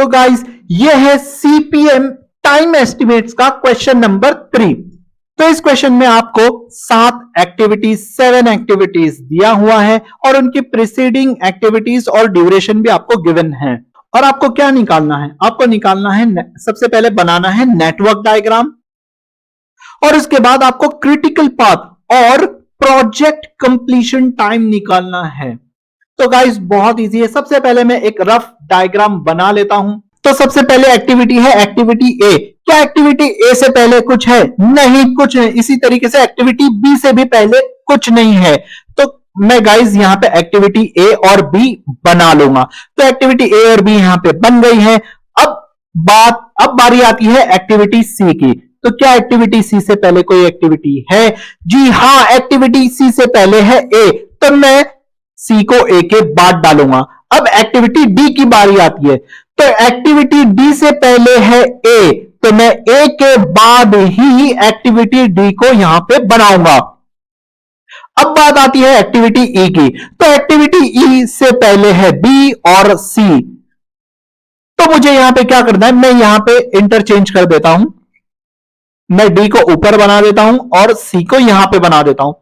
तो गाइस ये है सीपीएम टाइम एस्टिमेट्स का क्वेश्चन नंबर 3। तो इस क्वेश्चन में आपको 7 एक्टिविटीज दिया हुआ है और उनकी प्रीसीडिंग एक्टिविटीज और ड्यूरेशन भी आपको गिवन है। और आपको क्या निकालना है? आपको निकालना है, सबसे पहले बनाना है नेटवर्क डायग्राम और उसके बाद आपको क्रिटिकल पाथ और प्रोजेक्ट कंप्लीशन टाइम निकालना है। तो गाइस बहुत इजी है। सबसे पहले मैं एक रफ डायग्राम बना लेता हूं। तो सबसे पहले एक्टिविटी है एक्टिविटी ए। क्या एक्टिविटी ए से पहले कुछ है? नहीं, कुछ नहीं। इसी तरीके से एक्टिविटी बी से भी पहले कुछ नहीं है। तो मैं गाइस यहां पे एक्टिविटी ए और बी बना लूंगा। तो एक्टिविटी ए और बी यहां पे बन गई है। अब बारी आती है एक्टिविटी सी की। तो क्या एक्टिविटी सी से पहले कोई एक्टिविटी है? जी हां, एक्टिविटी सी से पहले है ए। तो मैं सी को ए के बाद डालूंगा। अब एक्टिविटी डी की बारी आती है। तो एक्टिविटी डी से पहले है ए, तो मैं ए के बाद ही एक्टिविटी डी को यहां पे बनाऊंगा। अब बात आती है एक्टिविटी ई की। तो एक्टिविटी ई से पहले है बी और सी। तो मुझे यहां पे क्या करना है? मैं यहां पे इंटरचेंज कर देता हूं। मैं डी को ऊपर बना देता हूं और सी को यहां पे बना देता हूं।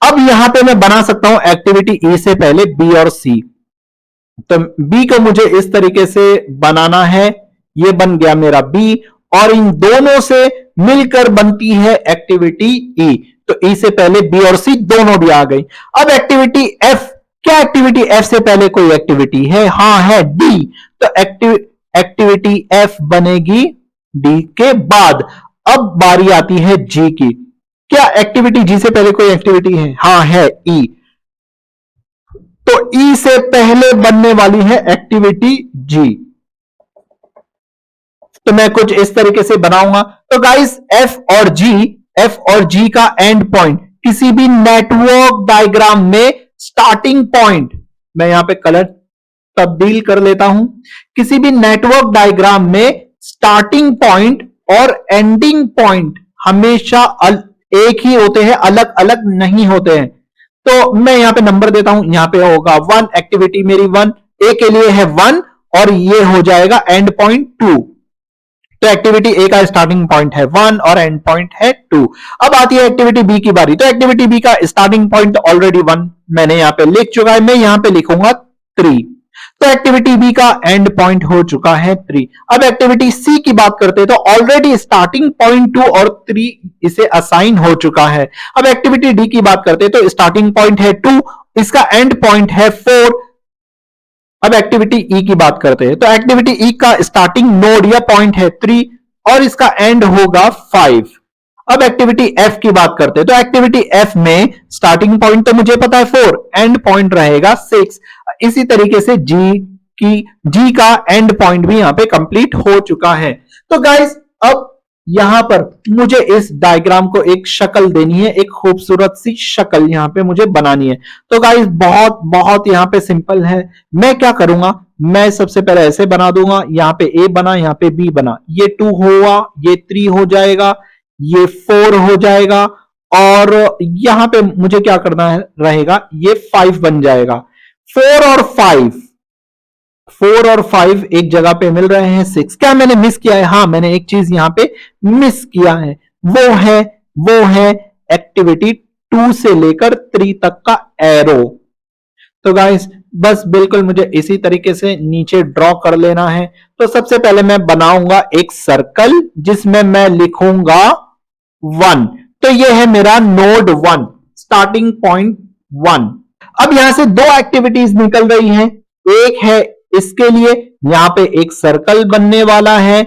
अब यहां पे मैं बना सकता हूं एक्टिविटी ई से पहले बी और सी। तो बी को मुझे इस तरीके से बनाना है। ये बन गया मेरा बी और इन दोनों से मिलकर बनती है एक्टिविटी ई। तो ई से पहले बी और सी दोनों भी आ गई। अब एक्टिविटी एफ। क्या एक्टिविटी एफ से पहले कोई एक्टिविटी है? हां, है डी। तो एक्टिविटी एफ बनेगी डी के बाद। अब बारी आती है जी की। क्या एक्टिविटी जी से पहले कोई एक्टिविटी है? हां, है ई। तो ई से पहले बनने वाली है एक्टिविटी जी। तो मैं कुछ इस तरीके से बनाऊंगा। तो गाइस एफ और जी का एंड पॉइंट किसी भी नेटवर्क डायग्राम में स्टार्टिंग पॉइंट, मैं यहां पे कलर तब्दील कर लेता हूं। किसी भी नेटवर्क डायग्राम में स्टार्टिंग पॉइंट और एंडिंग पॉइंट हमेशा एक ही होते हैं, अलग अलग नहीं होते हैं। तो मैं यहां पे नंबर देता हूं। यहां पे होगा 1, एक्टिविटी मेरी 1, ए के लिए है 1 और ये हो जाएगा एंड पॉइंट 2। तो एक्टिविटी ए का स्टार्टिंग पॉइंट है 1 और एंड पॉइंट है 2। अब आती है एक्टिविटी बी की बारी। तो एक्टिविटी बी का स्टार्टिंग पॉइंट ऑलरेडी 1 मैंने यहां पे लिख चुका है। मैं यहां पे लिखूंगा 3। तो एक्टिविटी बी का एंड पॉइंट हो चुका है 3। अब एक्टिविटी सी की बात करते हैं। तो ऑलरेडी स्टार्टिंग पॉइंट 2 और 3 इसे असाइन हो चुका है। अब एक्टिविटी डी की बात करते हैं। तो स्टार्टिंग पॉइंट है 2, इसका एंड पॉइंट है 4। अब एक्टिविटी ई की बात करते हैं। तो एक्टिविटी ई का स्टार्टिंग नोड या पॉइंट है 3 और इसका एंड होगा 5। अब एक्टिविटी एफ की बात करते हैं। तो एक्टिविटी एफ में स्टार्टिंग पॉइंट तो मुझे पता है 4, एंड पॉइंट रहेगा 6। इसी तरीके से जी का एंड पॉइंट भी यहां पे कंप्लीट हो चुका है। तो गाइस अब यहां पर मुझे इस डायग्राम को एक शक्ल देनी है, एक खूबसूरत सी शक्ल यहां पे मुझे बनानी है। तो गाइस बहुत बहुत यहां पे सिंपल है। मैं क्या करूंगा? मैं सबसे पहले ऐसे बना दूंगा। यहां पे ए बना, यहां पे बी बना, ये 2 हुआ, ये 3 हो जाएगा, ये 4 हो जाएगा और यहां पे मुझे क्या करना है रहेगा? ये 5 बन जाएगा। 4 और 5 एक जगह पे मिल रहे हैं 6। क्या मैंने मिस किया है? हां, मैंने एक चीज यहां पे मिस किया है। वो है एक्टिविटी 2 से लेकर 3 तक का एरो। तो गाइस बस बिल्कुल मुझे इसी तरीके से नीचे ड्रॉ कर लेना है। तो सबसे पहले मैं बनाऊंगा एक सर्कल जिसमें मैं लिखूंगा 1। तो ये है मेरा नोड 1, स्टार्टिंग पॉइंट 1। अब यहां से 2 एक्टिविटीज निकल रही हैं। एक है इसके लिए, यहां पे एक सर्कल बनने वाला है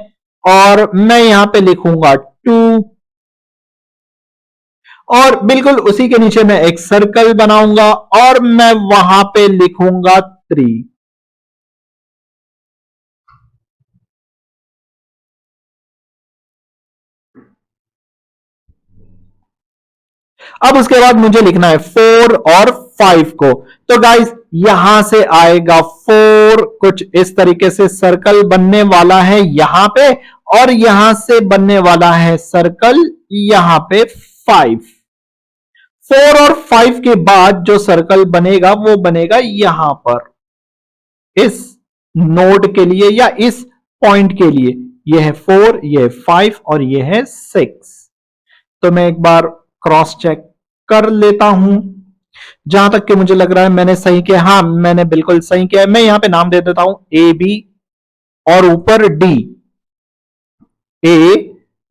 और मैं यहां पे लिखूंगा 2 और बिल्कुल उसी के नीचे मैं एक सर्कल बनाऊंगा और मैं वहां पे लिखूंगा 3। अब उसके बाद मुझे लिखना है 4 और 5 को। तो गाइस यहां से आएगा 4, कुछ इस तरीके से सर्कल बनने वाला है यहां पे और यहां से बनने वाला है सर्कल यहां पे 5। 4 और 5 के बाद जो सर्कल बनेगा वो बनेगा यहां पर, इस नोड के लिए या इस पॉइंट के लिए। ये है 4, ये है 5 और ये है 6। तो मैं एक बार क्रॉस चेक कर लेता हूं। जहां तक कि मुझे लग रहा है मैंने सही किया, हाँ मैंने बिल्कुल सही किया। मैं यहां पे नाम दे देता हूं ए बी और ऊपर डी। ए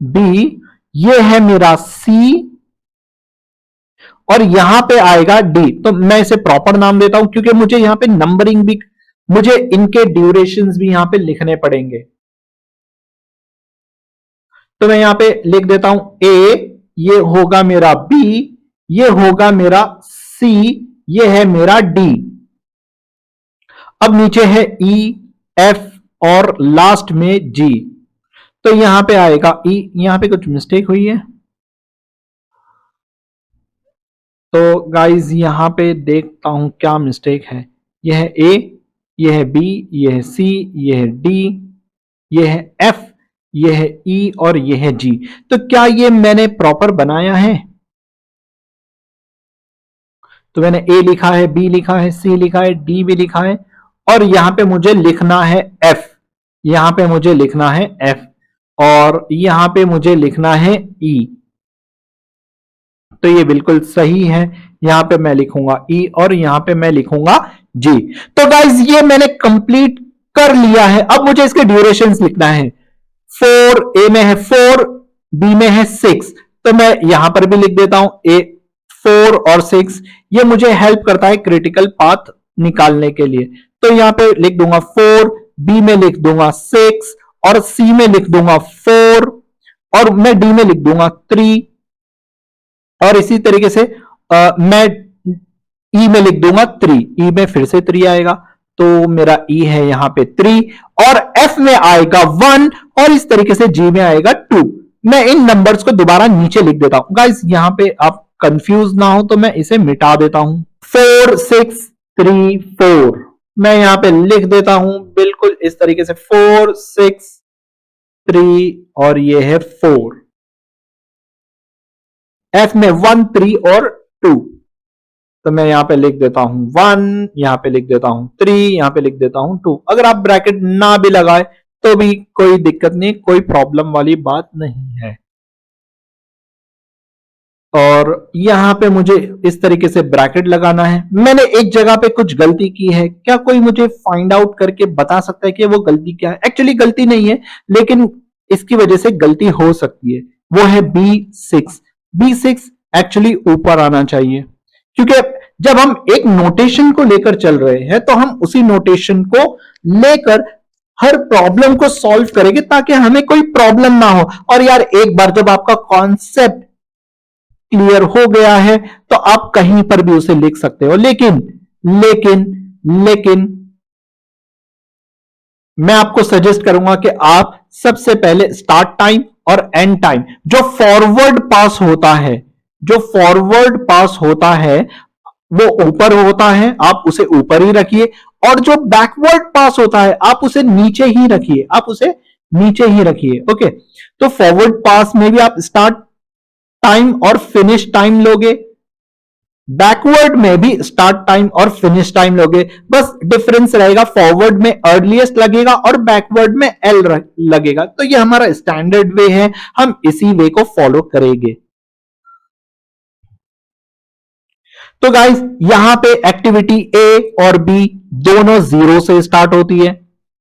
बी, ये है मेरा सी और यहां पे आएगा डी। तो मैं इसे प्रॉपर नाम देता हूं क्योंकि मुझे यहां पे नंबरिंग भी, मुझे इनके ड्यूरेशंस भी यहां पे लिखने पड़ेंगे। तो मैं यहां पे लिख देता हूं ए, ये होगा मेरा बी, ये होगा मेरा सी, ये है मेरा डी। अब नीचे है ई एफ और लास्ट में जी। तो यहां पे आएगा ई, यहां पे कुछ मिस्टेक हुई है तो गाइज यहां पे देखता हूं क्या मिस्टेक है। यह है ए, यह है बी, यह है सी, यह है डी, यह है एफ, यह है ई और यह है जी। तो क्या ये मैंने प्रॉपर बनाया है? तो मैंने ए लिखा है, बी लिखा है, सी लिखा है, डी भी लिखा है और यहां पे मुझे लिखना है एफ। यहां पे मुझे लिखना है एफ और यहां पे मुझे लिखना है ई। तो ये बिल्कुल सही है। यहां पे मैं लिखूंगा ई और यहां पे मैं लिखूंगा जी। तो गाइज ये मैंने कंप्लीट कर लिया है। अब मुझे इसके ड्यूरेशंस लिखना है। 4 ए में है 4, बी में है 6। तो मैं यहां पर भी लिख देता हूं ए 4 और 6। ये मुझे हेल्प करता है क्रिटिकल पाथ निकालने के लिए। तो यहां पे लिख दूंगा 4, बी में लिख दूंगा 6 और सी में लिख दूंगा 4 और मैं डी में लिख दूंगा 3 और इसी तरीके से मैं ई में लिख दूंगा 3। ई में फिर से 3 आएगा तो मेरा ई है यहां पे 3 और एफ में आएगा 1 और इस तरीके से जी में आएगा 2। मैं इन नंबर्स को दोबारा नीचे लिख देता हूं। गाइस यहां पे आप कंफ्यूज ना हो तो मैं इसे मिटा देता हूं। 4 6 3 4 मैं यहां पे लिख देता हूं बिल्कुल इस तरीके से 4 6 3 और ये है 4। एफ में 1 3 और 2। तो मैं यहां पे लिख देता हूं 1, यहां पे लिख देता हूं 3, यहां पे लिख देता हूं 2। अगर आप ब्रैकेट ना भी लगाए तो भी कोई दिक्कत नहीं, कोई प्रॉब्लम वाली बात नहीं है। और यहां पे मुझे इस तरीके से ब्रैकेट लगाना है। मैंने एक जगह पे कुछ गलती की है, क्या कोई मुझे फाइंड आउट करके बता सकता है कि वो गलती क्या है? एक्चुअली गलती नहीं है लेकिन इसकी वजह से गलती हो सकती है। वो है B6। B6 एक्चुअली ऊपर आना चाहिए क्योंकि जब हम एक नोटेशन को लेकर चल रहे हैं तो हम उसी नोटेशन को लेकर हर प्रॉब्लम को सॉल्व करेंगे ताकि हमें कोई प्रॉब्लम ना हो। और यार एक बार जब आपका कॉन्सेप्ट क्लियर हो गया है तो आप कहीं पर भी उसे लिख सकते हो। लेकिन लेकिन लेकिन मैं आपको सजेस्ट करूंगा कि आप सबसे पहले स्टार्ट टाइम और एंड टाइम जो फॉरवर्ड पास होता है, जो फॉरवर्ड पास होता है वो ऊपर होता है, आप उसे ऊपर ही रखिए। और जो बैकवर्ड पास होता है आप उसे नीचे ही रखिए, आप उसे नीचे ही रखिए। ओके, तो फॉरवर्ड पास में भी आप स्टार्ट टाइम और फिनिश टाइम लोगे, बैकवर्ड में भी स्टार्ट टाइम और फिनिश टाइम लोगे। बस डिफरेंस रहेगा, फॉरवर्ड में अर्लीस्ट लगेगा और बैकवर्ड में एल लगेगा। तो ये हमारा स्टैंडर्ड वे है, हम इसी वे को फॉलो करेंगे। तो गाइस यहां पे एक्टिविटी ए और बी दोनों 0 से स्टार्ट होती है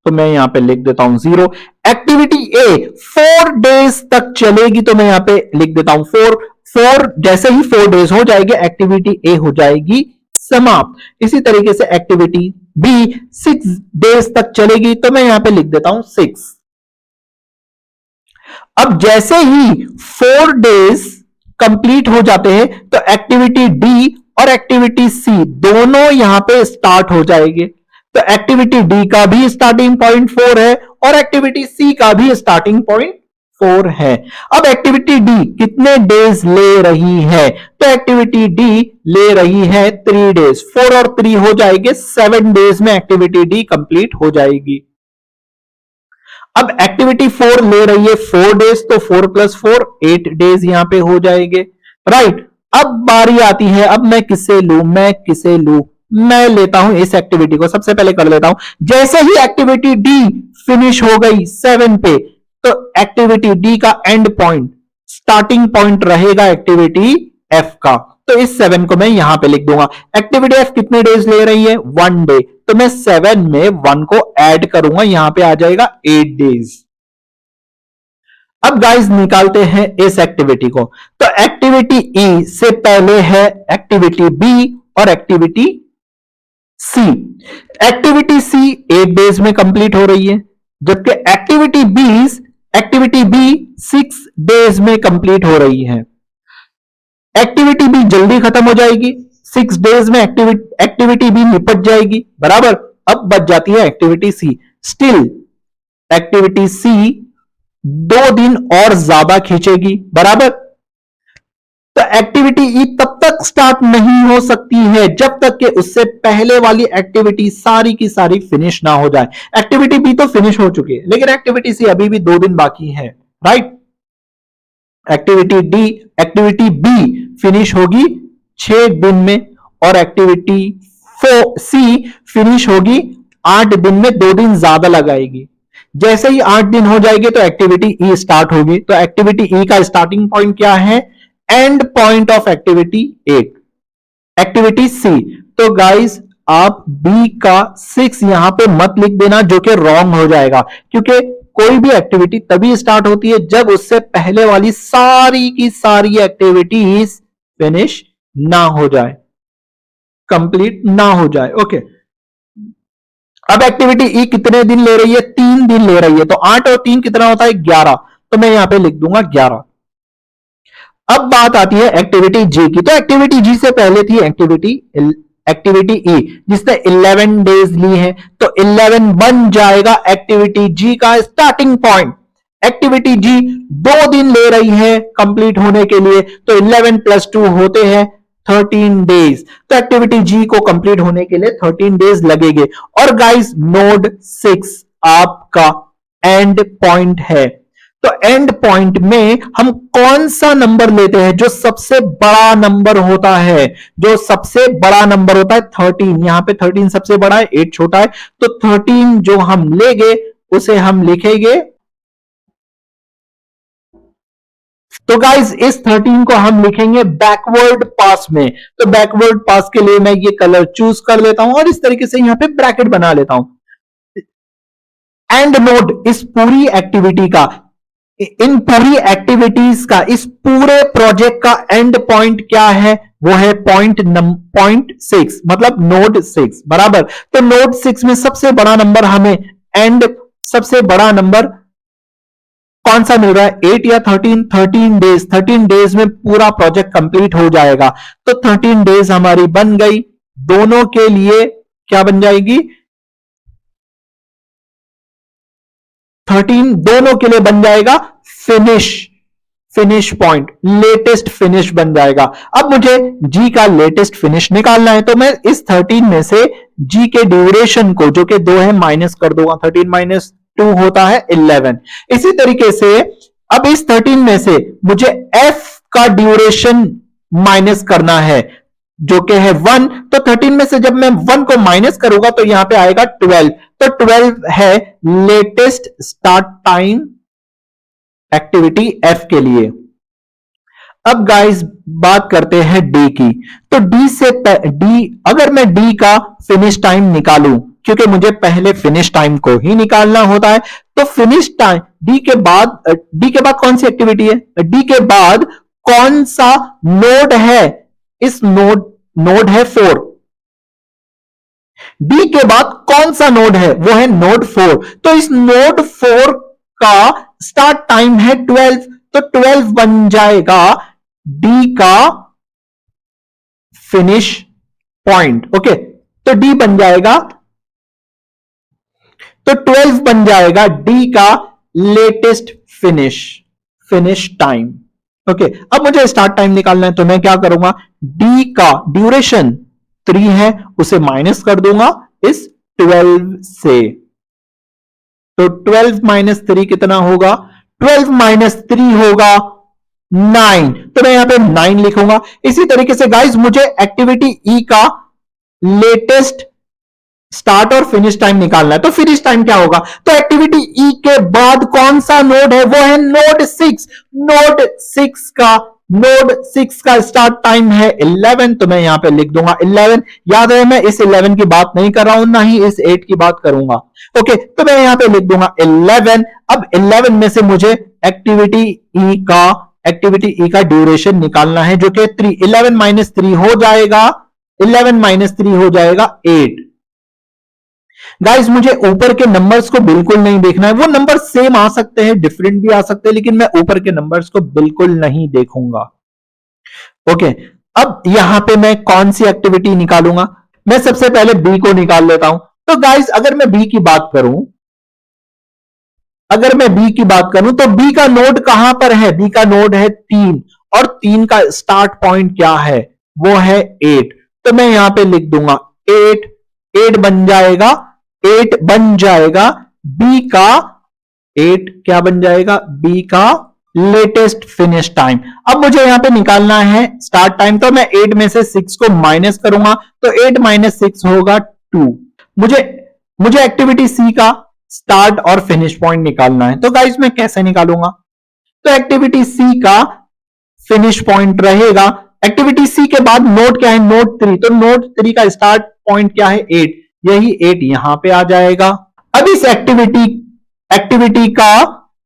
तो मैं यहां पे लिख देता हूं 0। एक्टिविटी ए 4 डेज तक चलेगी तो मैं यहां पे लिख देता हूं 4। जैसे ही 4 डेज हो जाएगी एक्टिविटी ए हो जाएगी समाप्त। इसी तरीके से एक्टिविटी बी 6 डेज तक चलेगी तो मैं यहां पे लिख देता हूं 6। अब जैसे ही 4 डेज कंप्लीट हो जाते हैं तो एक्टिविटी डी और एक्टिविटी सी दोनों यहां पे स्टार्ट हो जाएंगे। तो एक्टिविटी डी का भी स्टार्टिंग पॉइंट 4 है और एक्टिविटी सी का भी स्टार्टिंग पॉइंट 4 है। अब एक्टिविटी डी कितने डेज ले रही है? तो एक्टिविटी डी ले रही है 3 डेज। 4 और 3 हो जाएंगे 7 डेज में एक्टिविटी डी कंप्लीट हो जाएगी। अब एक्टिविटी 4 ले रही है 4 डेज तो 4 + 4 8 डेज यहां पे हो जाएंगे। राइट, अब बारी आती है, अब मैं किसे लूं? मैं किसे लूं? मैं लेता हूं इस एक्टिविटी को, सबसे पहले कर लेता हूं। जैसे ही एक्टिविटी डी फिनिश हो गई 7 पे, तो एक्टिविटी डी का एंड पॉइंट, स्टार्टिंग पॉइंट रहेगा एक्टिविटी एफ का। तो इस 7 को मैं यहां पे लिख दूंगा। एक्टिविटी एफ कितने डेज ले रही है? 1 डे। तो मैं 7 में 1 को ऐड करूंगा, यहां पे आ जाएगा 8 डेज। अब गाइस निकालते हैं इस एक्टिविटी को। तो एक्टिविटी ई से पहले है एक्टिविटी बी और एक्टिविटी सी। एक्टिविटी सी 8 डेज में कंप्लीट हो रही है, जबकि एक्टिविटी बी 6 डेज में कंप्लीट हो रही है। एक्टिविटी बी जल्दी खत्म हो जाएगी, 6 डेज में एक्टिविटी बी निपट जाएगी, बराबर। अब बच जाती है एक्टिविटी सी। स्टिल एक्टिविटी सी 2 दिन और ज्यादा खींचेगी, बराबर। तो एक्टिविटी ई तब तक स्टार्ट नहीं हो सकती है जब तक कि उससे पहले वाली एक्टिविटी सारी की सारी फिनिश ना हो जाए। एक्टिविटी बी तो फिनिश हो चुकी है, लेकिन एक्टिविटी सी अभी भी 2 दिन बाकी है, राइट। एक्टिविटी बी फिनिश होगी 6 दिन में, और एक्टिविटी सी फिनिश होगी 8 दिन में, 2 दिन ज्यादा लगाएगी। जैसे ही 8 दिन हो जाएगी तो एक्टिविटी ई स्टार्ट होगी। तो एक्टिविटी ई का स्टार्टिंग पॉइंट क्या है? End point of activity 8, activity C. तो गाइस आप बी का 6 यहां पे मत लिख देना, जो कि रॉन्ग हो जाएगा, क्योंकि कोई भी एक्टिविटी तभी स्टार्ट होती है जब उससे पहले वाली सारी की सारी एक्टिविटीज फिनिश ना हो जाए, कंप्लीट ना हो जाए। ओके, अब एक्टिविटी ई कितने दिन ले रही है? 3 दिन ले रही है। तो 8 और 3 कितना होता है? 11। तो मैं यहां पे लिख दूंगा 11। अब बात आती है एक्टिविटी जी की। तो एक्टिविटी जी से पहले थी एक्टिविटी ई, जिसने 11 डेज ली है। तो 11 बन जाएगा एक्टिविटी जी का स्टार्टिंग पॉइंट। एक्टिविटी जी 2 दिन ले रही है कंप्लीट होने के लिए, तो 11 + 2 होते हैं 13 डेज। तो एक्टिविटी जी को कंप्लीट होने के लिए 13 डेज लगेंगे। और गाइस नोड 6 आपका एंड पॉइंट है। तो एंड पॉइंट में हम कौन सा नंबर लेते हैं? जो सबसे बड़ा नंबर होता है, जो सबसे बड़ा नंबर होता है 13। यहां पे 13 सबसे बड़ा है, 8 छोटा है। तो 13 जो हम लेंगे उसे हम लिखेंगे। तो गाइज इस 13 को हम लिखेंगे बैकवर्ड पास में। तो बैकवर्ड पास के लिए मैं ये कलर चूज कर लेता हूं और इस तरीके से यहां पे ब्रैकेट बना लेता हूं। एंड नोड इस पूरी एक्टिविटी का, इन पूरी एक्टिविटीज का, इस पूरे प्रोजेक्ट का एंड पॉइंट क्या है? वो है पॉइंट 6, मतलब नोड 6, बराबर। तो नोड 6 में सबसे बड़ा नंबर हमें एंड, सबसे बड़ा नंबर कौन सा मिल रहा है? 8 या 13? 13 डेज। 13 डेज में पूरा प्रोजेक्ट कंप्लीट हो जाएगा। तो 13 डेज हमारी बन गई। दोनों के लिए क्या बन जाएगी? 13 दोनों के लिए बन जाएगा फिनिश पॉइंट, लेटेस्ट फिनिश बन जाएगा। अब मुझे जी का लेटेस्ट फिनिश निकालना है, तो मैं इस 13 में से जी के ड्यूरेशन को, जो कि 2 है, माइनस कर दूंगा। 13 - 2 होता है 11। इसी तरीके से अब इस 13 में से मुझे एफ का ड्यूरेशन माइनस करना है, जो कि है 1। तो 13 में से जब मैं 1 को माइनस करूंगा तो यहां पे आएगा 12। तो 12 है latest start time activity F के लिए। अब गाइस बात करते हैं डी की। तो अगर मैं डी का फिनिश टाइम निकालूं, क्योंकि मुझे पहले फिनिश टाइम को ही निकालना होता है, तो फिनिश टाइम डी के बाद कौन सी एक्टिविटी है? डी के बाद कौन सा नोड है? इस नोड है 4। डी के बाद कौन सा नोड है? वो है नोड 4। तो इस नोड 4 का स्टार्ट टाइम है 12। तो 12 बन जाएगा डी का फिनिश पॉइंट। ओके, तो डी बन जाएगा, तो 12 बन जाएगा डी का लेटेस्ट फिनिश टाइम। ओके, अब मुझे स्टार्ट टाइम निकालना है, तो मैं क्या करूंगा? डी का ड्यूरेशन 3 है, उसे माइनस कर दूंगा इस 12 से। तो 12 - 3 कितना होगा? 12 - 3 होगा 9। तो मैं यहां पे 9 लिखूंगा। इसी तरीके से गाइस मुझे एक्टिविटी ई का लेटेस्ट स्टार्ट और फिनिश टाइम निकालना है। तो फिनिश टाइम क्या होगा? तो एक्टिविटी ई के बाद कौन सा नोड है? वो है नोड 6। नोड 6 का स्टार्ट टाइम है 11, तो मैं यहां पे लिख दूंगा 11। याद है मैं इस 11 की बात नहीं कर रहा हूं, ना ही इस 8 की बात करूंगा। ओके, तो मैं यहां पे लिख दूंगा 11। अब 11 में से मुझे एक्टिविटी ई का ड्यूरेशन निकालना है, जो कि 3। 11 माइनस 3 हो जाएगा, 11 माइनस 3 हो जाएगा 8। गाइस मुझे ऊपर के नंबर्स को बिल्कुल नहीं देखना है। वो नंबर सेम आ सकते हैं, डिफरेंट भी आ सकते हैं, लेकिन मैं ऊपर के नंबर्स को बिल्कुल नहीं देखूंगा। ओके, अब यहां पे मैं कौन सी एक्टिविटी निकालूंगा? मैं सबसे पहले बी को निकाल लेता हूं। तो गाइस अगर मैं बी की बात करूं तो बी का नोड कहां पर है? बी का नोड है 3, और 3 का स्टार्ट पॉइंट क्या है? वो है 8। तो मैं यहां पे लिख दूंगा 8 बन जाएगा। 8 बन जाएगा बी का 8 क्या बन जाएगा? बी का लेटेस्ट फिनिश टाइम। अब मुझे यहां पे निकालना है स्टार्ट टाइम, तो मैं 8 में से 6 को माइनस करूंगा, तो 8 माइनस 6 होगा 2। मुझे एक्टिविटी सी का स्टार्ट और फिनिश पॉइंट निकालना है। तो गाइस मैं कैसे निकालूंगा? तो एक्टिविटी सी का फिनिश पॉइंट रहेगा, एक्टिविटी सी के बाद नोड क्या है? नोड 3। तो नोड 3 का स्टार्ट पॉइंट क्या है? 8। यही 8 यहां पे आ जाएगा। अब इस एक्टिविटी का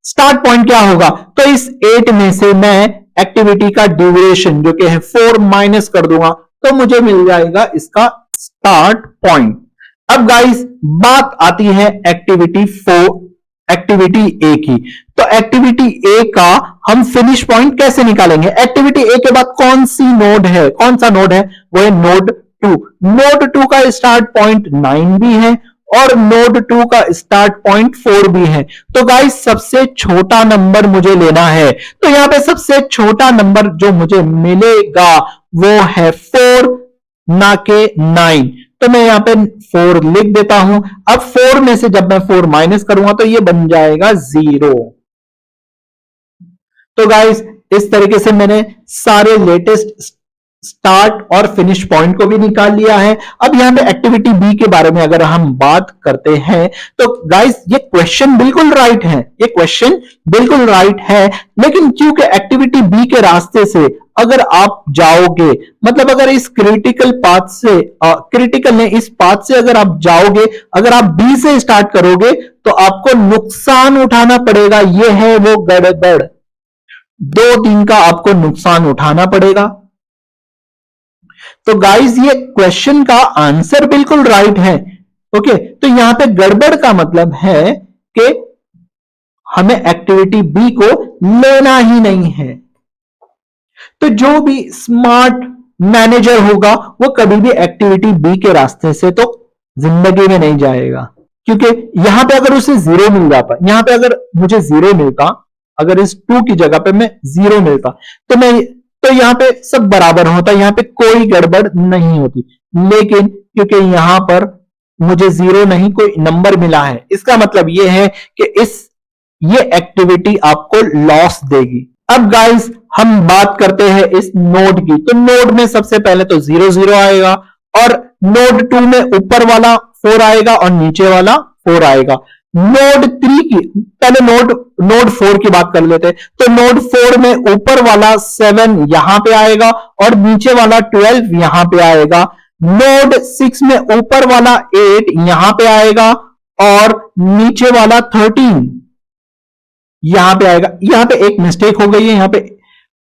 स्टार्ट पॉइंट क्या होगा? तो इस 8 में से मैं एक्टिविटी का ड्यूरेशन जो कि है 4 माइनस कर दूंगा, तो मुझे मिल जाएगा इसका स्टार्ट पॉइंट। अब गाइस बात आती है एक्टिविटी ए की। तो एक्टिविटी ए का हम फिनिश पॉइंट कैसे निकालेंगे? एक्टिविटी ए के बाद कौन सा नोड है? वो है नोड 2। नोड 2 का स्टार्ट पॉइंट 9 भी है, और नोड 2 का स्टार्ट पॉइंट 4 भी है। तो गाइस सबसे छोटा नंबर मुझे लेना है। तो यहां पे सबसे छोटा नंबर जो मुझे मिलेगा वो है 4, ना के 9। तो मैं यहां पे 4 लिख देता हूं। अब 4 में से जब मैं 4 माइनस करूंगा तो ये बन जाएगा 0। तो गाइस इस तरीके से मैंने सारे लेटेस्ट स्टार्ट और फिनिश पॉइंट को भी निकाल लिया है। अब यहां पे एक्टिविटी बी के बारे में अगर हम बात करते हैं तो गाइस ये क्वेश्चन बिल्कुल राइट है, लेकिन क्योंकि एक्टिविटी बी के रास्ते से अगर आप जाओगे, मतलब अगर इस इस पाथ से अगर आप जाओगे, अगर आप बी से स्टार्ट करोगे तो आपको नुकसान उठाना पड़ेगा। ये है वो गड़बड़, 2-3 का आपको नुकसान उठाना पड़ेगा। तो गाइस ये क्वेश्चन का आंसर बिल्कुल राइट है। ओके, तो यहां पे गड़बड़ का मतलब है कि हमें एक्टिविटी बी को लेना ही नहीं है। तो जो भी स्मार्ट मैनेजर होगा वो कभी भी एक्टिविटी बी के रास्ते से तो जिंदगी में नहीं जाएगा, क्योंकि यहां पे अगर उसे 0 मिल जाता, यहां पे अगर मुझे 0 मिलता, अगर इस 2 की जगह पे मैं 0 मिलता तो यहां पे सब बराबर होता, यहां पे कोई गड़बड़ नहीं होती। लेकिन क्योंकि यहां पर मुझे 0 नहीं कोई नंबर मिला है, इसका मतलब यह है कि ये एक्टिविटी आपको लॉस देगी। अब गाइस हम बात करते हैं इस नोड की। तो नोड में सबसे पहले तो 0 0 आएगा, और नोड 2 में ऊपर वाला 4 आएगा और नीचे वाला 4 आएगा। नोड 3 की पहले नोड 4 की बात कर लेते हैं। तो नोड 4 में ऊपर वाला 7 यहां पे आएगा और नीचे वाला 12 यहां पे आएगा। नोड 6 में ऊपर वाला 8 यहां पे आएगा और नीचे वाला 13 यहां पे आएगा। यहां पे एक मिस्टेक हो गई है यहां पे,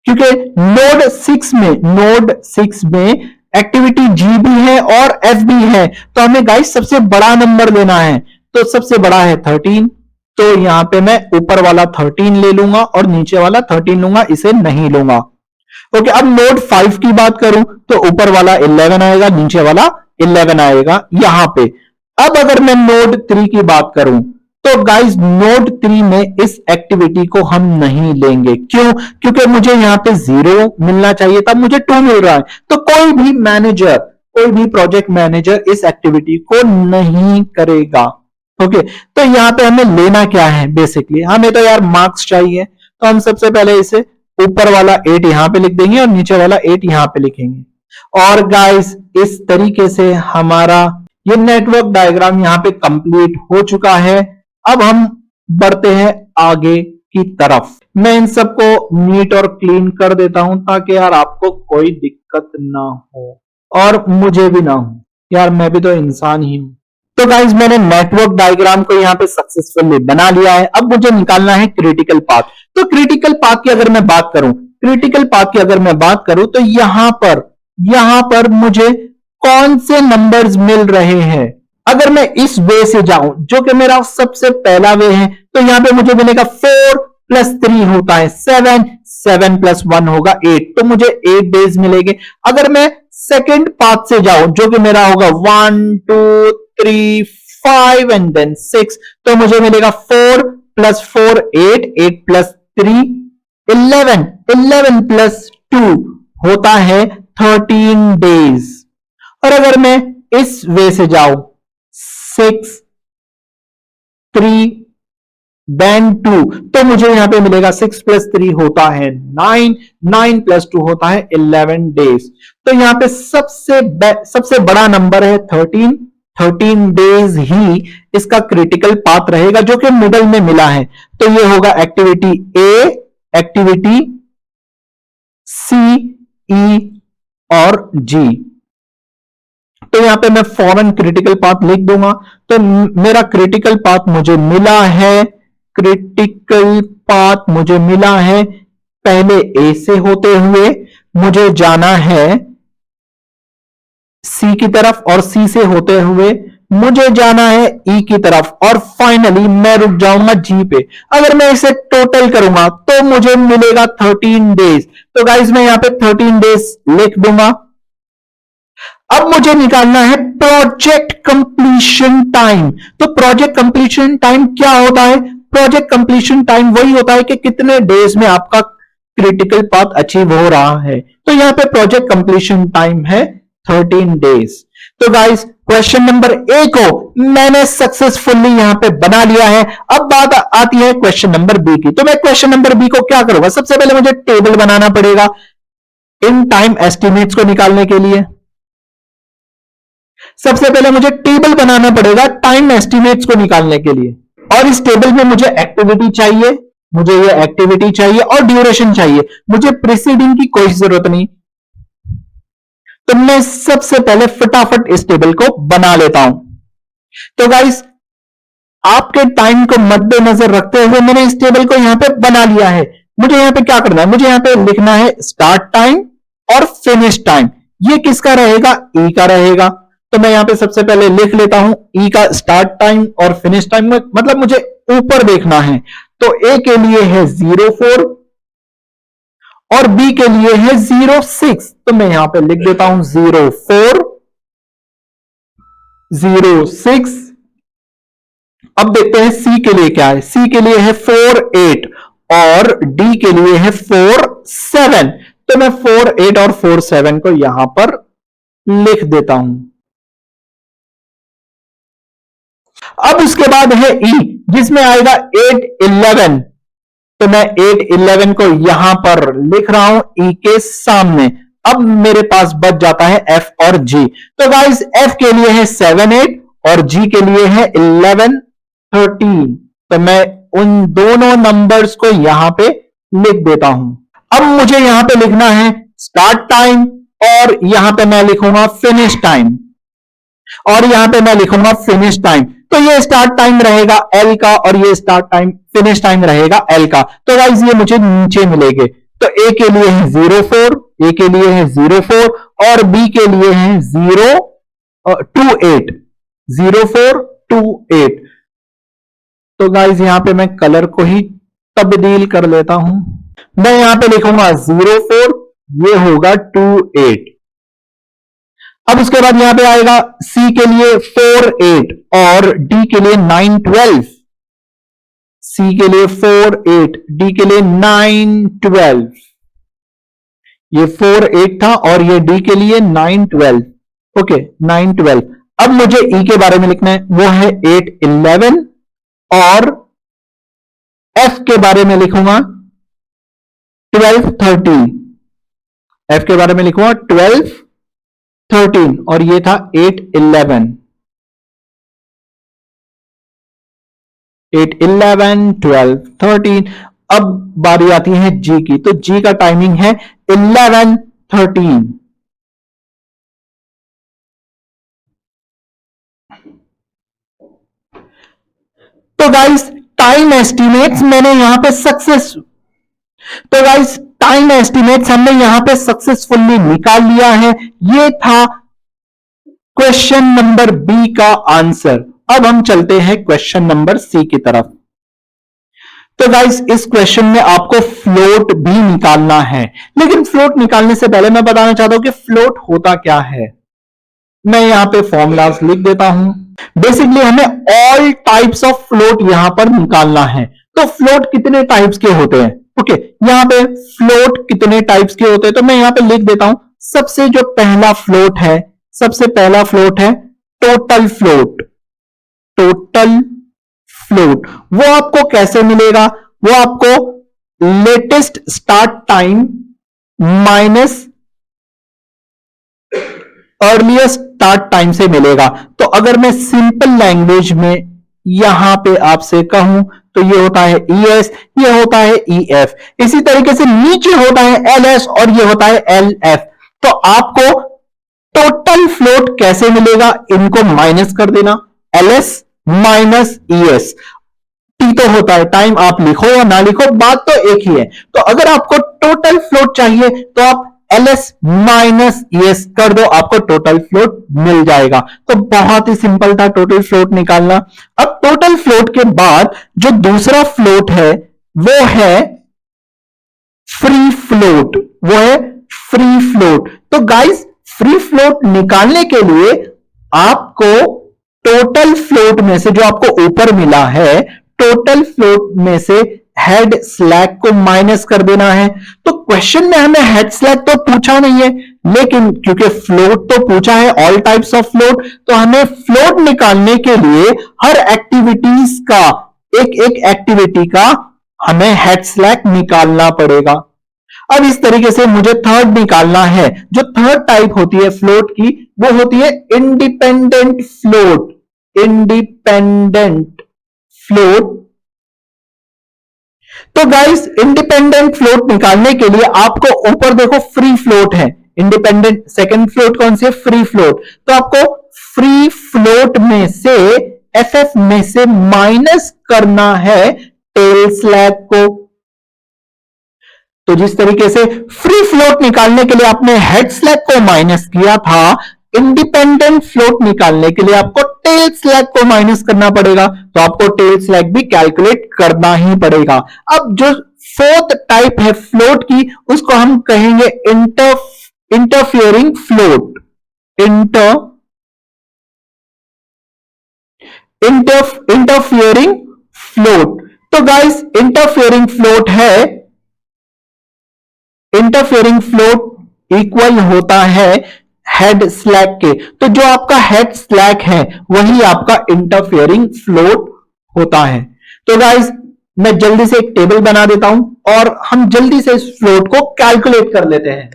क्योंकि नोड 6 में एक्टिविटी जी भी है और एफ भी है, तो हमें गाइस सबसे बड़ा नंबर लेना है। तो सबसे बड़ा है 13, तो यहां पे मैं ऊपर वाला 13 ले लूंगा और नीचे वाला 13 लूंगा, इसे नहीं लूंगा। ओके, अब नोड 5 की बात करूं तो ऊपर वाला 11 आएगा, नीचे वाला 11 आएगा यहां पे। अब अगर मैं नोड 3 की बात करूं तो गाइस नोड 3 में इस एक्टिविटी को हम नहीं लेंगे। क्यों? क्योंकि मुझे यहां पे 0 मिलना चाहिए था, मुझे 2 मिल रहा है। तो कोई भी प्रोजेक्ट मैनेजर इस एक्टिविटी को नहीं करेगा। ओके, तो यहां पे हमें लेना क्या है? बेसिकली हमें तो यार मार्क्स चाहिए, तो हम सबसे पहले इसे ऊपर वाला 8 यहां पे लिख देंगे और नीचे वाला 8 यहां पे लिखेंगे। और गाइस इस तरीके से हमारा ये नेटवर्क डायग्राम यहां पे कंप्लीट हो चुका है। अब हम बढ़ते हैं आगे की तरफ। मैं इन सबको नीट और क्लीन कर देता हूं ताकि यार आपको कोई दिक्कत ना हो और मुझे भी ना हो, यार मैं भी तो इंसान ही हूं। तो गाइज मैंने नेटवर्क डायग्राम को यहां पे सक्सेसफुली बना लिया है। अब मुझे निकालना है क्रिटिकल पाथ। तो क्रिटिकल पाथ की अगर मैं बात करूं, तो यहां पर मुझे कौन से नंबर्स मिल रहे हैं। अगर मैं इस वे से जाऊं जो कि मेरा सबसे पहला वे है, तो यहां पे मुझे मिलेगा 4+3 होता है 7, 7+1 होगा 8, तो मुझे 8 डेज मिलेंगे। अगर मैं सेकेंड पाथ से जाऊं जो कि मेरा होगा 1 2 3 5 एंड देन 6, तो मुझे मिलेगा 4+4 8, 8+3 11, 11+2 होता है 13 डेज। और अगर मैं इस वे से जाऊं 6 3 देन 2, तो मुझे यहां पे मिलेगा 6+3 होता है 9, 9+2 होता है 11 डेज। तो यहां पे सबसे बड़ा नंबर है 13, 13 डेज ही इसका क्रिटिकल पाथ रहेगा जो कि मिडल में मिला है। तो ये होगा एक्टिविटी ए, एक्टिविटी सी, ई और जी। तो यहां पे मैं फॉरन क्रिटिकल पाथ लिख दूंगा। तो मेरा क्रिटिकल पाथ मुझे मिला है, क्रिटिकल पाथ मुझे मिला है पहले ए से होते हुए मुझे जाना है सी की तरफ, और सी से होते हुए मुझे जाना है ई की तरफ, और फाइनली मैं रुक जाऊंगा जी पे। अगर मैं इसे टोटल करूंगा तो मुझे मिलेगा 13 डेज। तो गाइज मैं यहां पे 13 डेज लिख दूंगा। अब मुझे निकालना है प्रोजेक्ट कंप्लीशन टाइम। तो प्रोजेक्ट कंप्लीशन टाइम क्या होता है? प्रोजेक्ट कंप्लीशन टाइम वही होता है कि कितने डेज में आपका क्रिटिकल पाथ अचीव हो रहा है। तो यहां पे प्रोजेक्ट कंप्लीशन टाइम है 13 डेज। तो गाइस क्वेश्चन नंबर ए को मैंने सक्सेसफुली यहां पे बना लिया है। अब बात आती है क्वेश्चन नंबर बी की। तो मैं क्वेश्चन नंबर बी को क्या करूंगा? सबसे पहले मुझे टेबल बनाना पड़ेगा इन टाइम एस्टिमेट्स को निकालने के लिए। सबसे पहले मुझे टेबल बनाना पड़ेगा टाइम एस्टिमेट्स को निकालने के लिए, और इस टेबल में मुझे एक्टिविटी चाहिए, मुझे ये एक्टिविटी चाहिए और ड्यूरेशन चाहिए। मुझे प्रीसीडिंग की कोई जरूरत नहीं। तो मैं सबसे पहले फटाफट इस टेबल को बना लेता हूं। तो गाइस आपके टाइम को मद्देनजर रखते हुए मैंने इस टेबल को यहां पे बना लिया है। मुझे यहां पे क्या करना है? मुझे यहां पे लिखना है स्टार्ट टाइम और फिनिश टाइम। ये किसका रहेगा? ई का रहेगा। तो मैं यहां पे सबसे पहले लिख लेता हूं ई का स्टार्ट टाइम और फिनिश टाइम, मतलब मुझे ऊपर देखना है। तो ए के लिए है 04 और बी के लिए है 06। तो मैं यहां पे लिख देता हूं 04 06। अब देखते हैं सी के लिए क्या है। सी के लिए है 48 और डी के लिए है 47। तो मैं 48 और 47 को यहां पर लिख देता हूं। अब उसके बाद है ई जिसमें आएगा 811। तो मैं 811 को यहां पर लिख रहा हूं ई के सामने। अब मेरे पास बच जाता है एफ और जी। तो गाइस एफ के लिए है 78 और जी के लिए है 1113। तो मैं उन दोनों नंबर्स को यहां पे लिख देता हूं। अब मुझे यहां पे लिखना है स्टार्ट टाइम और यहां पे मैं लिखूंगा फिनिश टाइम, और यहां पे मैं लिखूंगा फिनिश टाइम। तो ये स्टार्ट टाइम रहेगा एल का और ये स्टार्ट टाइम फिनिश टाइम रहेगा एल का। तो गाइस ये मुझे नीचे मिलेंगे। तो ए के लिए है 04, ए के लिए है 04 और बी के लिए है 028, 0428। तो गाइस यहां पे मैं कलर को ही तब्दील कर लेता हूं। मैं यहां पे लिखूंगा 04, ये होगा 28। अब उसके बाद यहां पे आएगा सी के लिए 48 और डी के लिए 912। सी के लिए 48, डी के लिए 912। ये 48 था और ये डी के लिए 912। ओके 912। अब मुझे ई के बारे में लिखना है, वो है 811 और एफ के बारे में लिखूंगा 1213। एफ के बारे में लिखूंगा 1213। 13 और ये था 8 11, 8 11 12 13। अब बारी आती है जी की, तो जी का टाइमिंग है 11 13। तो गाइस टाइम एस्टिमेट्स मैंने यहां पे सक्सेस तो गाइस टाइम एस्टिमेट्स हमने यहां पे सक्सेसफुली निकाल लिया है। ये था क्वेश्चन नंबर बी का आंसर। अब हम चलते हैं क्वेश्चन नंबर सी की तरफ। तो गाइस इस क्वेश्चन में आपको फ्लोट भी निकालना है, लेकिन फ्लोट निकालने से पहले मैं बताना चाहता हूं कि फ्लोट होता क्या है। मैं यहां पे फॉर्मूलाज लिख देता हूं। बेसिकली हमें ऑल टाइप्स ऑफ फ्लोट यहां पर निकालना है। तो फ्लोट कितने टाइप्स के होते हैं? ओके, यहां पे फ्लोट कितने टाइप्स के होते हैं तो मैं यहां पे लिख देता हूं। सबसे जो पहला फ्लोट है, सबसे पहला फ्लोट है टोटल फ्लोट। टोटल फ्लोट वो आपको कैसे मिलेगा? वो आपको latest start time minus earliest start time से मिलेगा। तो अगर मैं सिंपल लैंग्वेज में यहां पे आपसे कहूं तो ये होता है ES, ये होता है EF। इसी तरीके से नीचे होता है LS और ये होता है LF। तो आपको टोटल फ्लोट कैसे मिलेगा? इनको माइनस कर देना, LS माइनस ES। टी तो होता है टाइम, आप लिखो या ना लिखो बात तो एक ही है। तो अगर आपको टोटल फ्लोट चाहिए तो आप LS माइनस ES कर दो, आपको टोटल फ्लोट मिल जाएगा। तो बहुत ही सिंपल था टोटल फ्लोट निकालना। अब टोटल फ्लोट के बाद जो दूसरा फ्लोट है वो है फ्री फ्लोट। वो है फ्री फ्लोट। तो गाइस फ्री फ्लोट निकालने के लिए आपको टोटल फ्लोट में से जो आपको ऊपर मिला है, टोटल फ्लोट में से हेड स्लैग को माइनस कर देना है। तो क्वेश्चन में हमें हेड स्लैग तो पूछा नहीं है, लेकिन क्योंकि फ्लोट तो पूछा है ऑल टाइप्स ऑफ फ्लोट, तो हमें फ्लोट निकालने के लिए हर एक्टिविटीज का एक एक एक्टिविटी का हमें हेड स्लैग निकालना पड़ेगा। अब इस तरीके से मुझे थर्ड निकालना है। जो थर्ड टाइप होती है फ्लोट की वो होती है इंडिपेंडेंट फ्लोट। Independent float. तो गाइस इंडिपेंडेंट फ्लोट निकालने के लिए आपको ऊपर देखो फ्री फ्लोट है, इंडिपेंडेंट सेकंड फ्लोट कौन सी है? Free float. तो आपको फ्री फ्लोट में से FF में से माइनस करना है टेल स्लैग को। तो जिस तरीके से फ्री फ्लोट निकालने के लिए आपने हेड स्लैग को माइनस किया था, इंडिपेंडेंट फ्लोट निकालने के लिए आपको टेल स्लैग को माइनस करना पड़ेगा। तो आपको टेल स्लैग भी कैलकुलेट करना ही पड़ेगा। अब जो फोर्थ टाइप है फ्लोट की उसको हम कहेंगे इंटरफियरिंग फ्लोट। Interfering float. तो गाइस इंटरफियरिंग फ्लोट है, इंटरफेयरिंग फ्लोट इक्वल होता है हेड स्लैग के। तो जो आपका हेड स्लैग है वही आपका इंटरफेयरिंग फ्लोट होता है। तो गाइस मैं जल्दी से एक टेबल बना देता हूं और हम जल्दी से इस फ्लोट को कैलकुलेट कर लेते हैं।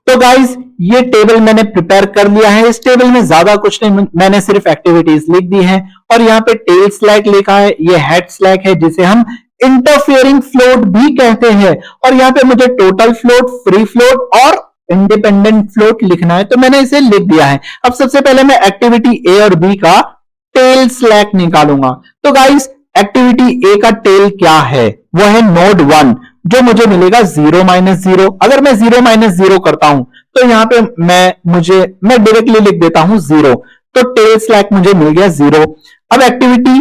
तो गाइज ये टेबल मैंने प्रिपेयर कर लिया है। इस टेबल में ज्यादा कुछ नहीं, मैंने सिर्फ एक्टिविटीज लिख दी है और यहाँ पे टेल स्लैग लिखा है, ये हेड स्लैग है जिसे हम इंटरफेयरिंग फ्लोट भी कहते हैं। और यहाँ पे मुझे टोटल फ्लोट, फ्री फ्लोट और इंडिपेंडेंट फ्लोट लिखना है, तो मैंने इसे लिख दिया है। अब सबसे पहले मैं एक्टिविटी ए और बी का टेल स्लैग निकालूंगा। तो गाइस एक्टिविटी ए का टेल क्या है? वो है नोड 1, जो मुझे मिलेगा 0 माइनस 0। अगर मैं 0 माइनस 0 करता हूं तो यहां पे मैं डायरेक्टली लिख देता हूं 0। तो टेल स्लैग मुझे मिल गया 0। अब एक्टिविटी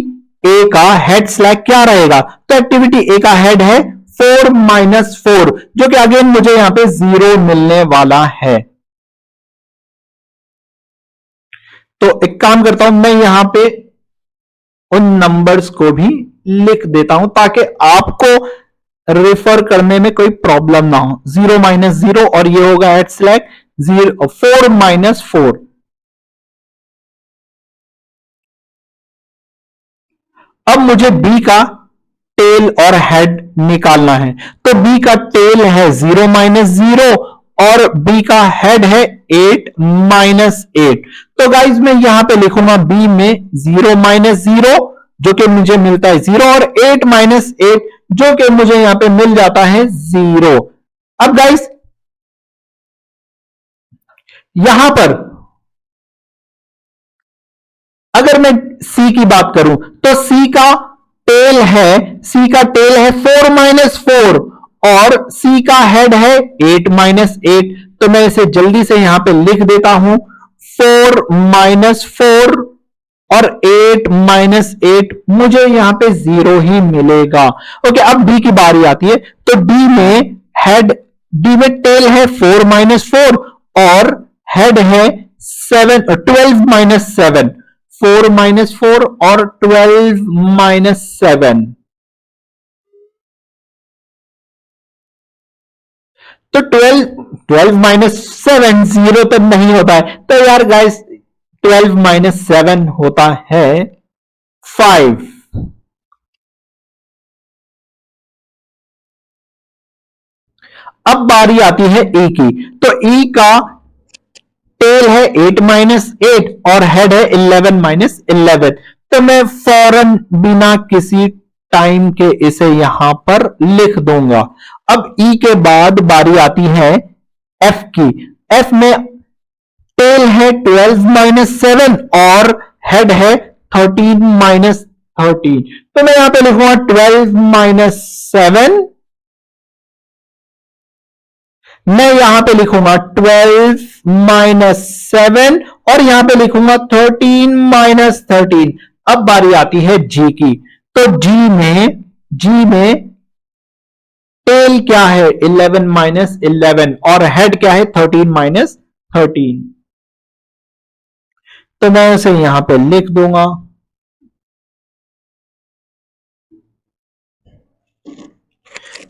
ए का हेड स्लैग क्या रहेगा? तो एक्टिविटी ए का हेड है 4 माइनस 4, जो कि अगेन मुझे यहां पे 0 मिलने वाला है। तो एक काम करता हूं, मैं यहां पे उन नंबर्स को भी लिख देता हूं ताकि आपको रेफर करने में कोई प्रॉब्लम ना हो। 0 माइनस 0 और ये होगा हेड स्लैग 4 माइनस 4। अब मुझे बी का टेल और हेड निकालना है। तो बी का टेल है 0 माइनस 0 और बी का हेड है 8 माइनस 8। तो गाइज मैं यहां पे लिखूंगा बी में 0 माइनस 0 जो कि मुझे मिलता है 0 और 8 माइनस 8 जो कि मुझे यहां पे मिल जाता है 0। अब गाइज यहां पर अगर मैं सी की बात करूं तो सी का टेल है 4 माइनस 4 और सी का हेड है 8 माइनस 8। तो मैं इसे जल्दी से यहां पे लिख देता हूं 4 माइनस 4 और 8 माइनस 8 मुझे यहां पे 0 ही मिलेगा। ओके, अब डी की बारी आती है। तो डी में टेल है 4 माइनस 4 और हेड है 12 माइनस 7। 4 माइनस 4 और 12 माइनस 7। तो 12 माइनस 7 0 तो नहीं होता है। तो यार गाइस 12 माइनस 7 होता है 5। अब बारी आती है ई की। तो ई का टेल है 8 माइनस 8 और हेड है 11 माइनस 11। तो मैं फौरन बिना किसी टाइम के इसे यहां पर लिख दूंगा। अब ई के बाद बारी आती है एफ की। एफ में टेल है 12 माइनस 7 और हेड है 13 माइनस 13। तो मैं यहां पे लिखूंगा 12 माइनस 7। मैं यहां पे लिखूंगा 12 माइनस 7 और यहां पे लिखूंगा 13 माइनस 13। अब बारी आती है जी की। तो जी में टेल क्या है 11 माइनस 11 और हेड क्या है 13 माइनस 13। तो मैं इसे यहां पे लिख दूंगा।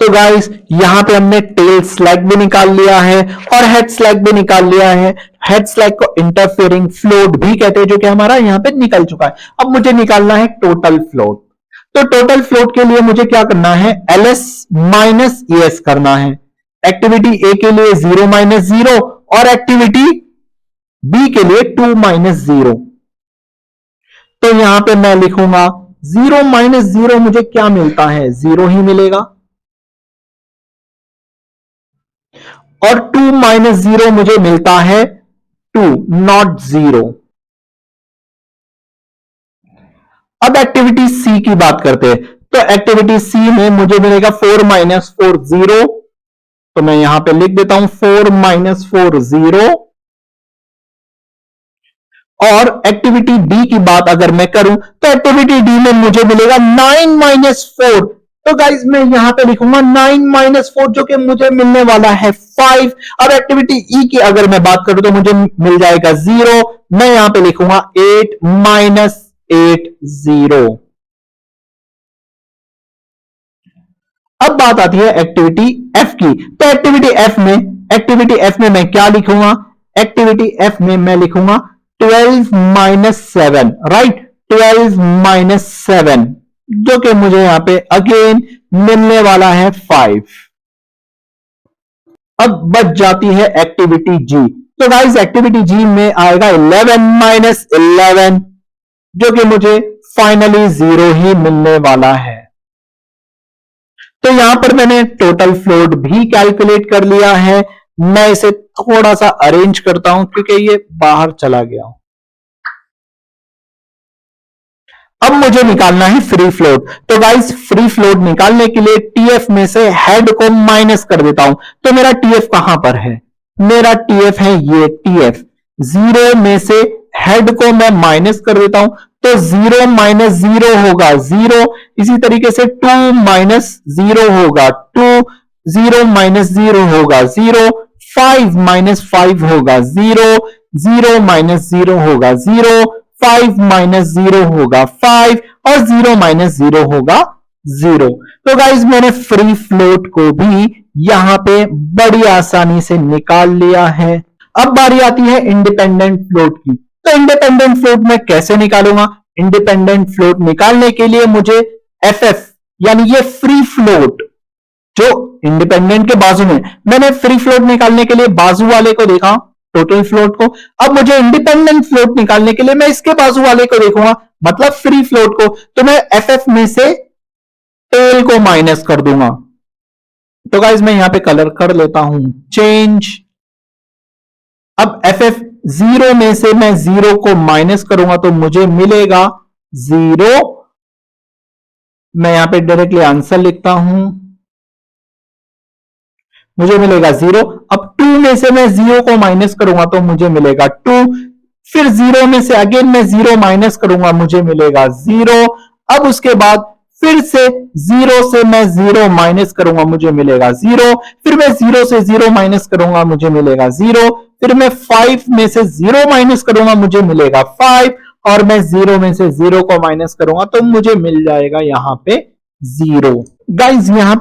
तो गाइस यहां पे हमने टेल स्लैग भी निकाल लिया है और हेड स्लैग भी निकाल लिया है। हेड स्लैग को इंटरफेयरिंग फ्लोट भी कहते हैं जो कि हमारा यहां पे निकल चुका है। अब मुझे निकालना है टोटल फ्लोट। तो टोटल फ्लोट के लिए मुझे क्या करना है एलएस माइनस ईएस करना है। एक्टिविटी ए के लिए 0 माइनस 0 और एक्टिविटी बी के लिए 2 माइनस 0। तो यहां पे मैं लिखूंगा 0 माइनस 0 मुझे क्या मिलता है 0 ही मिलेगा और 2 माइनस 0 मुझे मिलता है 2 नॉट 0। अब एक्टिविटी सी की बात करते हैं। तो एक्टिविटी सी में मुझे मिलेगा 4 माइनस 4 0। तो मैं यहां पे लिख देता हूं 4 माइनस 4 0। और एक्टिविटी डी की बात अगर मैं करूं तो एक्टिविटी डी में मुझे मिलेगा 9 माइनस 4। तो गाइज मैं यहां पे लिखूंगा 9 माइनस 4 जो कि मुझे मिलने वाला है 5। अब एक्टिविटी ई की अगर मैं बात करूं तो मुझे मिल जाएगा 0। मैं यहां पे लिखूंगा 8 माइनस 8 0। अब बात आती है एक्टिविटी एफ की। तो एक्टिविटी एफ में मैं क्या लिखूंगा एक्टिविटी एफ में मैं लिखूंगा 12 माइनस 7 राइट 12 माइनस 7 जो कि मुझे यहां पे अगेन मिलने वाला है 5। अब बच जाती है एक्टिविटी जी। तो गाइस एक्टिविटी जी में आएगा 11 माइनस 11 जो कि मुझे फाइनली 0 ही मिलने वाला है। तो यहां पर मैंने टोटल फ्लोट भी कैलकुलेट कर लिया है। मैं इसे थोड़ा सा अरेंज करता हूं क्योंकि ये बाहर चला गया। अब मुझे निकालना है फ्री फ्लोट। तो गाइस फ्री फ्लोट निकालने के लिए टीएफ में से हेड को माइनस कर देता हूं। तो मेरा टीएफ कहां पर है मेरा टीएफ है ये टीएफ। 0 में से हेड को मैं माइनस कर देता हूं तो 0 माइनस 0 होगा 0। इसी तरीके से 2 माइनस 0 होगा 2। 0 माइनस 0 होगा 0। 5 माइनस 5 होगा 0। 0 माइनस 0 होगा 0। 5 माइनस 0 होगा 5 और 0 माइनस 0 होगा 0। तो गाइज मैंने फ्री फ्लोट को भी यहां पे बड़ी आसानी से निकाल लिया है। अब बारी आती है इंडिपेंडेंट फ्लोट की। तो इंडिपेंडेंट फ्लोट मैं कैसे निकालूंगा? इंडिपेंडेंट फ्लोट निकालने के लिए मुझे एफएफ यानी ये फ्री फ्लोट जो इंडिपेंडेंट के बाजू में, मैंने फ्री फ्लोट निकालने के लिए बाजू वाले को देखा, टोटल फ्लोट को। अब मुझे इंडिपेंडेंट फ्लोट निकालने के लिए मैं इसके बाजू वाले को देखूंगा, मतलब फ्री फ्लोट को। तो मैं एफएफ में से टेल को माइनस कर दूंगा। तो गाइज मैं यहां पे कलर कर लेता हूं, चेंज। अब एफएफ 0 में से मैं 0 को माइनस करूंगा तो मुझे मिलेगा 0। मैं यहां पे डायरेक्टली आंसर लिखता हूं, मुझे मिलेगा 0। अब 2 में से मैं 0 को माइनस करूंगा तो मुझे मिलेगा 2। फिर 0 में से अगेन मैं 0 माइनस करूंगा, मुझे मिलेगा 0। अब उसके बाद फिर से 0 से मैं 0 माइनस करूंगा, मुझे मिलेगा 0। फिर मैं 0 से 0 माइनस करूंगा, मुझे मिलेगा 0। फिर मैं 5 में से 0 माइनस करूंगा, मुझे मिलेगा 5। और मैं 0 में से 0 को माइनस करूंगा तो मुझे मिल जाएगा यहां पे 0। गाइज यहां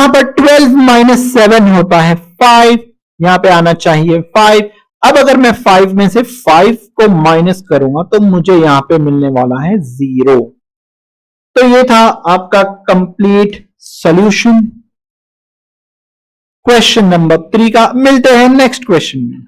पर 12 माइनस 7 होता है 5, यहां पे आना चाहिए 5। अब अगर मैं 5 में से 5 को माइनस करूंगा तो मुझे यहां पे मिलने वाला है 0। तो ये था आपका कंप्लीट सॉल्यूशन क्वेश्चन नंबर 3 का। मिलते हैं नेक्स्ट क्वेश्चन में।